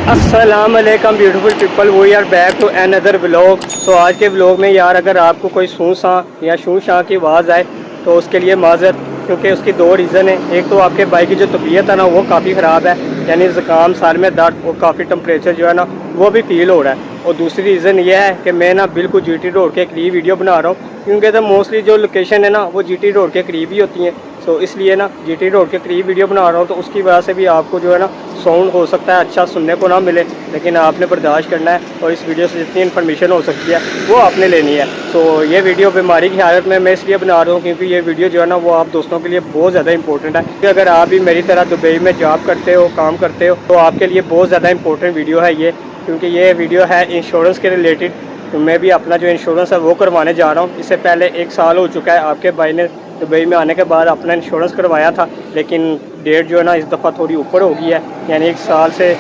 अस्सलाम वालेकुम beautiful people, we are back to another vlog. तो आज के व्लॉग में यार अगर आपको कोई सूं सां या शू शां की आवाज़ आए तो उसके लिए माजरत, क्योंकि उसकी दो रीज़न है। एक तो आपके भाई की जो तबीयत है ना वो काफ़ी ख़राब है, यानी ज़ुकाम, साल में दर्द और काफ़ी टम्परेचर जो है ना वो भी फील हो रहा है। और दूसरी रीज़न ये है कि मैं ना बिल्कुल जीटी रोड के करीब वीडियो बना रहा हूँ, क्योंकि तो मोस्टली जो लोकेशन है ना वो जीटी रोड के करीब ही होती हैं। तो इसलिए ना जीटी रोड के करीब वीडियो बना रहा हूँ, तो उसकी वजह से भी आपको जो है ना साउंड हो सकता है अच्छा सुनने को ना मिले, लेकिन आपने बर्दाश्त करना है और इस वीडियो से जितनी इन्फॉर्मेशन हो सकती है वो आपने लेनी है। तो ये वीडियो बीमारी की हालत में मैं इसलिए बना रहा हूँ क्योंकि ये वीडियो जो है ना वो आप दोस्तों के लिए बहुत ज़्यादा इंपॉर्टेंट है। कि अगर आप भी मेरी तरह दुबई में जॉब करते हो, काम करते हो, तो आपके लिए बहुत ज़्यादा इंपॉर्टेंट वीडियो है ये, क्योंकि ये वीडियो है इंश्योरेंस के रिलेटेड। तो मैं भी अपना जो इंश्योरेंस है वो करवाने जा रहा हूँ। इससे पहले 1 साल हो चुका है आपके भाई ने दुबई में आने के बाद अपना इंश्योरेंस करवाया था, लेकिन डेट जो है ना इस दफ़ा थोड़ी ऊपर हो गई है, यानी 1 साल से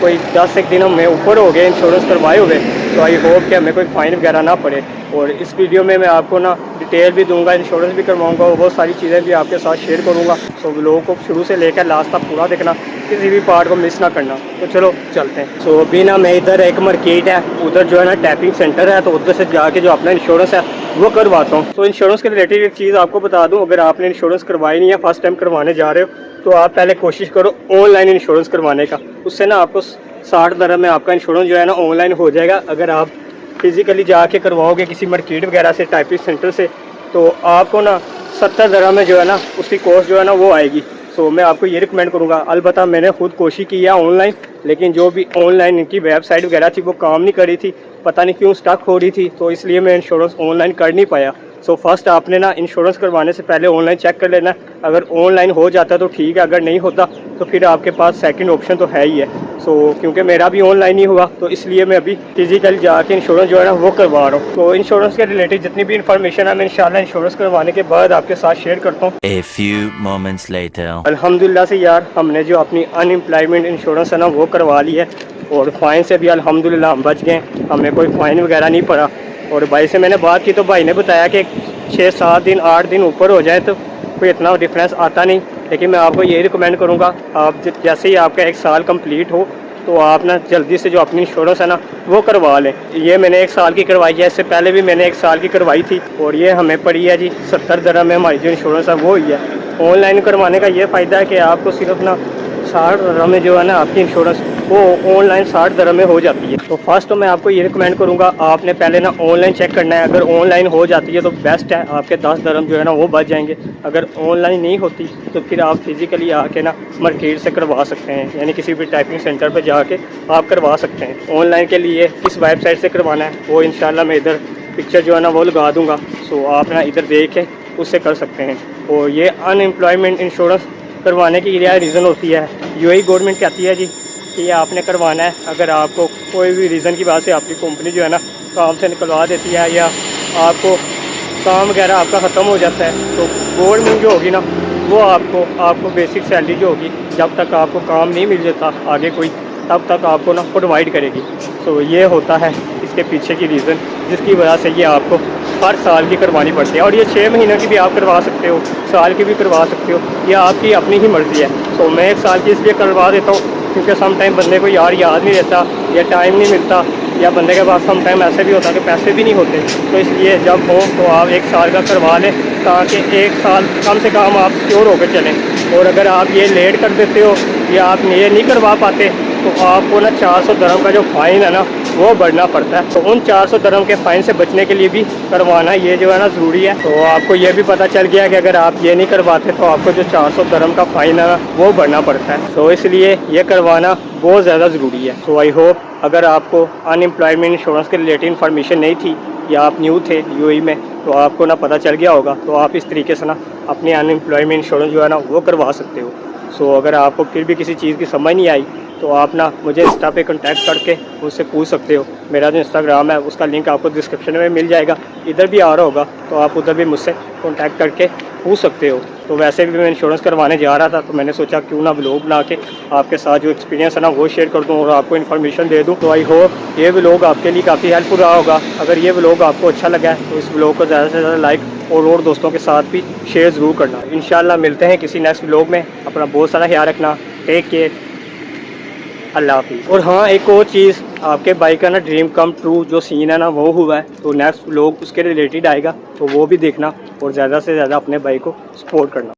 कोई 10 एक दिनों में ऊपर हो गए इंश्योरेंस करवाए हुए। तो आई होप कि हमें कोई फ़ाइन वगैरह ना पड़े। और इस वीडियो में मैं आपको ना डिटेल भी दूंगा, इंश्योरेंस भी करवाऊंगा और बहुत सारी चीज़ें भी आपके साथ शेयर करूंगा। तो लोगों को शुरू से लेकर लास्ट तक पूरा देखना, किसी भी पार्ट को मिस ना करना। तो चलो चलते हैं। सो अभी ना मैं इधर एक मार्केट है, उधर जो है ना टैपिंग सेंटर है, तो उधर से जाके जो अपना इंश्योरेंस है वो करवाता हूँ। तो इंश्योरेंस के रिलेटेड एक चीज़ आपको बता दूँ, अगर आपने इंश्योरेंस करवाई नहीं है, फर्स्ट टाइम करवाने जा रहे हो, तो आप पहले कोशिश करो ऑनलाइन इंश्योरेंस करवाने का। उससे ना आपको 60 दिरहम में आपका इंश्योरेंस जो है ना ऑनलाइन हो जाएगा। अगर आप फिज़िकली जाके करवाओगे किसी मार्केट वगैरह से, टाइपिंग सेंटर से, तो आपको ना 70 दिरहम में जो है ना उसकी कॉस्ट जो है ना वो आएगी। सो मैं आपको ये रिकमेंड करूँगा। अलबत्ता मैंने खुद कोशिश की है ऑनलाइन, लेकिन जो भी ऑनलाइन इनकी वेबसाइट वगैरह थी वो काम नहीं कर रही थी, पता नहीं क्यों स्टक हो रही थी, तो इसलिए मैं इंश्योरेंस ऑनलाइन कर नहीं पाया। सो फर्स्ट आपने ना इंश्योरेंस करवाने से पहले ऑनलाइन चेक कर लेना। अगर ऑनलाइन हो जाता तो ठीक है, अगर नहीं होता तो फिर आपके पास सेकंड ऑप्शन तो है ही है। सो क्योंकि मेरा भी ऑनलाइन ही हुआ, तो इसलिए मैं अभी फिजिकल जाके इंश्योरेंस जो है ना वो करवा रहा हूँ। तो इंश्योरेंस के रिलेटेड जितनी भी इन्फॉर्मेशन है मैं इंशाल्लाह इंश्योरेंस करवाने के बाद आपके साथ शेयर करता हूँ। A few moments later. अल्हम्दुलिल्लाह से यार हमने जो अपनी अनएम्प्लॉयमेंट इंश्योरेंस है ना वो करवा ली है, और फ़ाइन से भी अल्हम्दुलिल्लाह हम बच गए, हमें कोई फ़ाइन वगैरह नहीं पड़ा। और भाई से मैंने बात की तो भाई ने बताया कि 6-7 दिन 8 दिन ऊपर हो जाए तो कोई इतना डिफरेंस आता नहीं। लेकिन मैं आपको ये रिकमेंड करूँगा, आप जैसे ही आपका 1 साल कंप्लीट हो तो आप ना जल्दी से जो अपनी इंश्योरेंस है ना वो करवा लें। ये मैंने 1 साल की करवाई है, इससे पहले भी मैंने 1 साल की करवाई थी, और ये हमें पड़ी है जी 70 दिरहम में हमारी जो इंश्योरेंस है वो ही है। ऑनलाइन करवाने का ये फ़ायदा है कि आपको सिर्फ ना 60 दिरहम में जो है ना आपकी इंश्योरेंस वो ऑनलाइन 60 दिरहम में हो जाती है। तो फर्स्ट तो मैं आपको ये रिकमेंड करूँगा, आपने पहले ना ऑनलाइन चेक करना है। अगर ऑनलाइन हो जाती है तो बेस्ट है, आपके 10 दिरहम जो है ना वो बच जाएंगे। अगर ऑनलाइन नहीं होती तो फिर आप फिज़िकली आके ना मार्केट से करवा सकते हैं, यानी किसी भी टाइपिंग सेंटर पर जाके आप करवा सकते हैं। ऑनलाइन के लिए किस वेबसाइट से करवाना है वो इंशाल्लाह मैं इधर पिक्चर जो है ना वो लगा दूँगा। सो आप ना इधर देख के उससे कर सकते हैं। और ये अनएम्प्लॉयमेंट इंश्योरेंस करवाने की क्या रीज़न होती है, यूएई गवर्नमेंट कहती है जी कि ये आपने करवाना है। अगर आपको कोई भी रीज़न की वजह से आपकी कंपनी जो है ना काम से निकलवा देती है, या आपको काम वगैरह आपका ख़त्म हो जाता है, तो गवर्नमेंट जो होगी ना वो आपको बेसिक सैलरी जो होगी, जब तक आपको काम नहीं मिल जाता आगे कोई, तब तक आपको ना प्रोवाइड करेगी। तो ये होता है इसके पीछे की रीज़न, जिसकी वजह से ये आपको हर साल की करवानी पड़ती है। और ये 6 महीने की भी आप करवा सकते हो, साल की भी करवा सकते हो, ये आपकी अपनी ही मर्ज़ी है। तो मैं 1 साल की इसलिए करवा देता हूँ क्योंकि सम टाइम बंदे को याद नहीं रहता, या टाइम नहीं मिलता, या बंदे के पास सम टाइम ऐसे भी होता है कि पैसे भी नहीं होते। तो इसलिए जब हो तो आप 1 साल का करवा लें, ताकि 1 साल कम से कम आप श्योर होकर चलें। और अगर आप ये लेट कर देते हो या आप ये नहीं करवा पाते तो आपको ना 400 दिरहम का जो फ़ाइन है ना वो भरना पड़ता है। तो उन 400 दिरहम के फ़ाइन से बचने के लिए भी करवाना ये जो है ना ज़रूरी है। तो आपको ये भी पता चल गया कि अगर आप ये नहीं करवाते तो आपको जो 400 दिरहम का फ़ाइन है ना वो भरना पड़ता है। तो इसलिए ये करवाना बहुत ज़्यादा ज़रूरी है। तो आई होप अगर आपको अनएम्प्लॉयमेंट इंश्योरेंस के रिलेटेड इन्फॉर्मेशन नहीं थी, या आप न्यू थे यूएई में, तो आपको ना पता चल गया होगा। तो आप इस तरीके से ना अपनी अनएम्प्लॉयमेंट इंश्योरेंस जो है ना वो करवा सकते हो। सो अगर आपको फिर भी किसी चीज़ की समझ नहीं आई तो आप ना मुझे इंस्टा पे कांटेक्ट करके मुझसे पूछ सकते हो। मेरा जो इंस्टाग्राम है उसका लिंक आपको डिस्क्रिप्शन में मिल जाएगा, इधर भी आ रहा होगा, तो आप उधर भी मुझसे कांटेक्ट करके पूछ सकते हो। तो वैसे भी मैं इंश्योरेंस करवाने जा रहा था, तो मैंने सोचा क्यों ना व्लॉग बना के आपके साथ जो एक्सपीरियंस है ना वो शेयर कर दूं और आपको इन्फॉर्मेशन दे दूं। तो आई होप ये व्लॉग आपके लिए काफ़ी हेल्पफुल रहा होगा। अगर ये व्लॉग आपको अच्छा लगा है तो इस व्लॉग को ज़्यादा से ज़्यादा लाइक और दोस्तों के साथ भी शेयर ज़रूर करना। इंशाल्लाह मिलते हैं किसी नेक्स्ट व्लॉग में। अपना बहुत सारा ख्याल रखना। Take care. अल्लाह हाफिज़। और हाँ, एक और चीज़, आपके बाइक का ना ड्रीम कम ट्रू जो सीन है ना वो हुआ है, तो नेक्स्ट व्लॉग उसके रिलेटेड आएगा, तो वो भी देखना और ज़्यादा से ज़्यादा अपने बाइक को सपोर्ट करना।